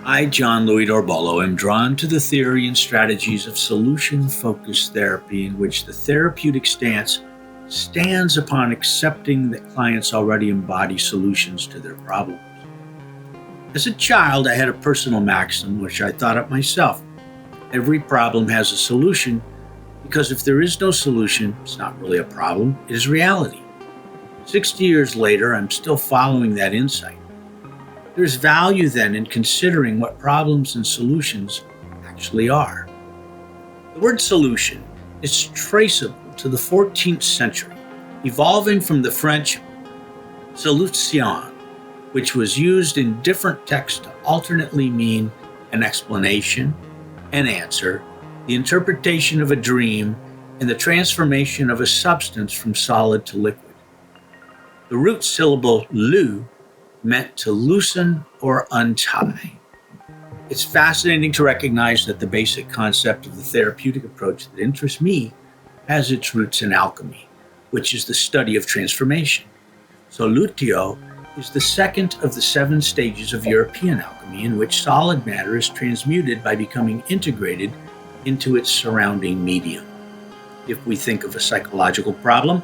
I, John Louis Dorbolo, am drawn to the theory and strategies of solution-focused therapy in which the therapeutic stance stands upon accepting that clients already embody solutions to their problems. As a child, I had a personal maxim which I thought up myself. Every problem has a solution because if there is no solution, it's not really a problem, it is reality. 60 years later, I'm still following that insight. There's value then in considering what problems and solutions actually are. The word solution is traceable to the 14th century, evolving from the French solution, which was used in different texts to alternately mean an explanation, an answer, the interpretation of a dream, and the transformation of a substance from solid to liquid. The root syllable lu meant to loosen or untie. It's fascinating to recognize that the basic concept of the therapeutic approach that interests me has its roots in alchemy, which is the study of transformation. Solutio is the second of the 7 stages of European alchemy in which solid matter is transmuted by becoming integrated into its surrounding medium. If we think of a psychological problem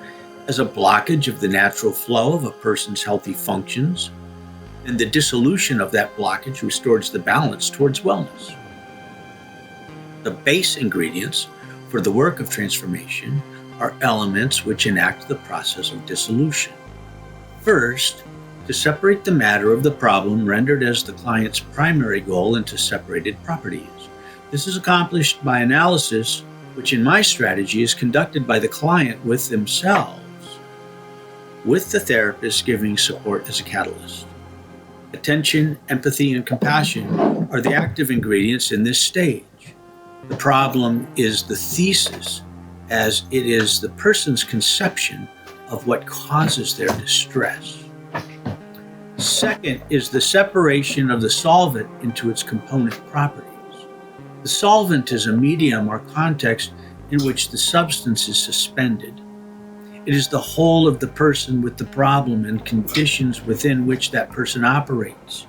as a blockage of the natural flow of a person's healthy functions, and the dissolution of that blockage restores the balance towards wellness. The base ingredients for the work of transformation are elements which enact the process of dissolution. First, to separate the matter of the problem rendered as the client's primary goal into separated properties. This is accomplished by analysis, which in my strategy is conducted by the client with themselves, with the therapist giving support as a catalyst. Attention, empathy, and compassion are the active ingredients in this stage. The problem is the thesis, as it is the person's conception of what causes their distress. Second is the separation of the solvent into its component properties. The solvent is a medium or context in which the substance is suspended. It is the whole of the person with the problem and conditions within which that person operates.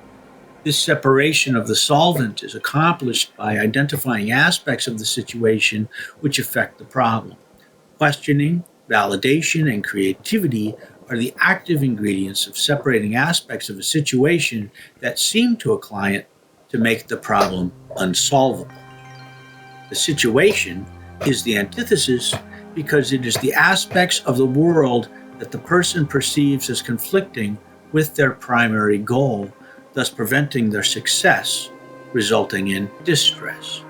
This separation of the solvent is accomplished by identifying aspects of the situation which affect the problem. Questioning, validation, and creativity are the active ingredients of separating aspects of a situation that seem to a client to make the problem unsolvable. The situation is the antithesis because it is the aspects of the world that the person perceives as conflicting with their primary goal, thus preventing their success, resulting in distress.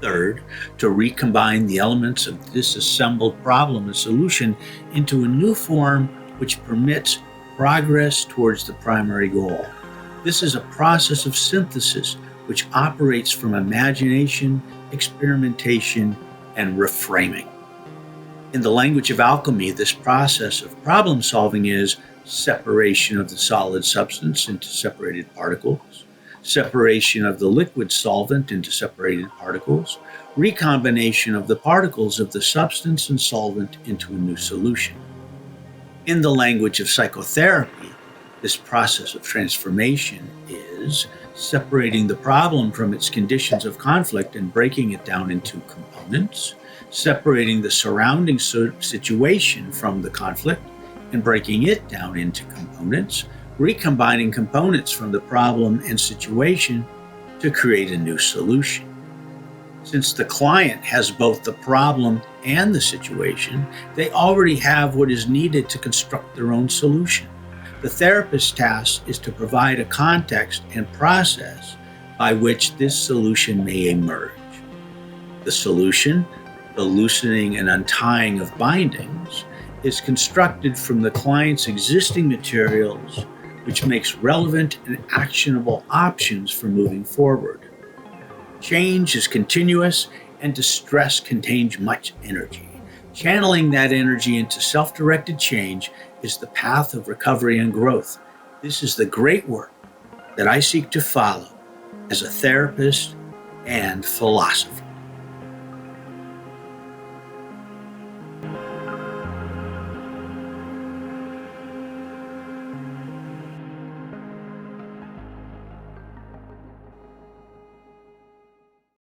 Third, to recombine the elements of disassembled problem and solution into a new form which permits progress towards the primary goal. This is a process of synthesis which operates from imagination, experimentation, and reframing. In the language of alchemy, this process of problem solving is separation of the solid substance into separated particles, separation of the liquid solvent into separated particles, recombination of the particles of the substance and solvent into a new solution. In the language of psychotherapy, this process of transformation is separating the problem from its conditions of conflict and breaking it down into components, separating the surrounding situation from the conflict and breaking it down into components, recombining components from the problem and situation to create a new solution. Since the client has both the problem and the situation, they already have what is needed to construct their own solution. The therapist's task is to provide a context and process by which this solution may emerge. The solution, the loosening and untying of bindings, is constructed from the client's existing materials, which makes relevant and actionable options for moving forward. Change is continuous and distress contains much energy. Channeling that energy into self-directed change is the path of recovery and growth. This is the great work that I seek to follow as a therapist and philosopher.